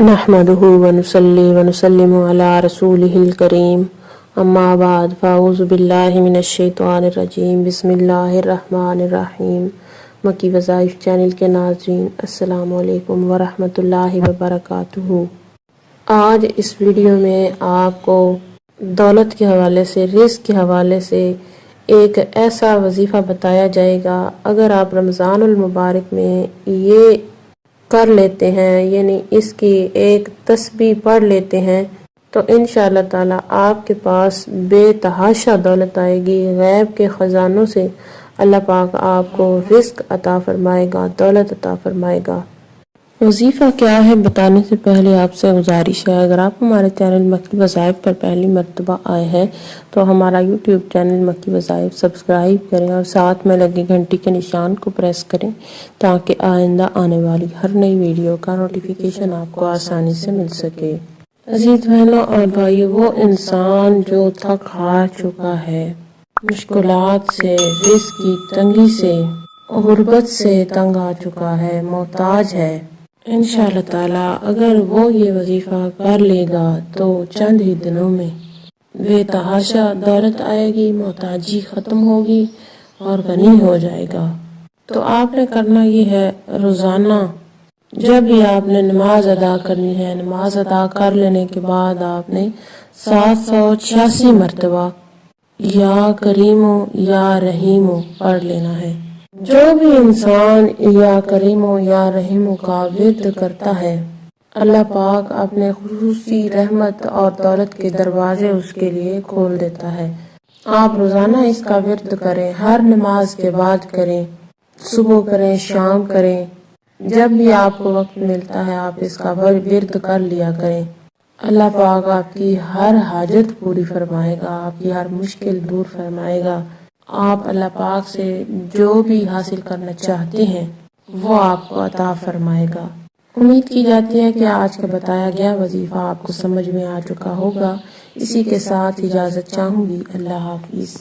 نحمده ونصلي ونسلم على رسوله الكريم اما بعد فاعوذ باللہ من الشیطان الرجیم بسم اللہ الرحمن الرحیم۔ مکی وظائف چینل کے ناظرین السلام علیکم ورحمۃ اللہ وبرکاتہ۔ آج اس ویڈیو میں آپ کو دولت کے حوالے سے، رزق کے حوالے سے ایک ایسا وظیفہ بتایا جائے گا۔ اگر آپ رمضان المبارک میں یہ کر لیتے ہیں، یعنی اس کی ایک تسبیح پڑھ لیتے ہیں، تو انشاءاللہ تعالی آپ کے پاس بے تحاشا دولت آئے گی۔ غیب کے خزانوں سے اللہ پاک آپ کو رزق عطا فرمائے گا، دولت عطا فرمائے گا۔ وظیفہ کیا ہے بتانے سے پہلے آپ سے گزارش ہے، اگر آپ ہمارے چینل مکی وظائف پر پہلی مرتبہ آئے ہیں تو ہمارا یوٹیوب چینل مکی وظائف سبسکرائب کریں اور ساتھ میں لگے گھنٹی کے نشان کو پریس کریں تاکہ آئندہ آنے والی ہر نئی ویڈیو کا نوٹیفیکیشن آپ کو آسانی سے مل سکے۔ عزیز بہنوں اور بھائیو، وہ انسان جو تھک ہار چکا ہے، مشکلات سے، رزق کی تنگی سے، غربت سے تنگ آ چکا ہے، محتاج ہے، انشاءاللہ تعالی اگر وہ یہ وظیفہ کر لے گا تو چند ہی دنوں میں بے تحاشا دولت آئے گی، محتاجی ختم ہوگی اور غنی ہو جائے گا۔ تو آپ نے کرنا یہ ہے، روزانہ جب بھی آپ نے نماز ادا کرنی ہے، نماز ادا کر لینے کے بعد آپ نے 786 مرتبہ یا کریمو یا رحیمو پڑھ لینا ہے۔ جو بھی انسان یا کریمو یا رحیمو کا ورد کرتا ہے، اللہ پاک اپنے خصوصی رحمت اور دولت کے دروازے اس کے لیے کھول دیتا ہے۔ آپ روزانہ اس کا ورد کریں، ہر نماز کے بعد کریں، صبح کریں، شام کریں، جب بھی آپ کو وقت ملتا ہے آپ اس کا ورد کر لیا کریں۔ اللہ پاک آپ کی ہر حاجت پوری فرمائے گا، آپ کی ہر مشکل دور فرمائے گا۔ آپ اللہ پاک سے جو بھی حاصل کرنا چاہتے ہیں وہ آپ کو عطا فرمائے گا۔ امید کی جاتی ہے کہ آج کا بتایا گیا وظیفہ آپ کو سمجھ میں آ چکا ہوگا۔ اسی کے ساتھ اجازت چاہوں گی، اللہ حافظ۔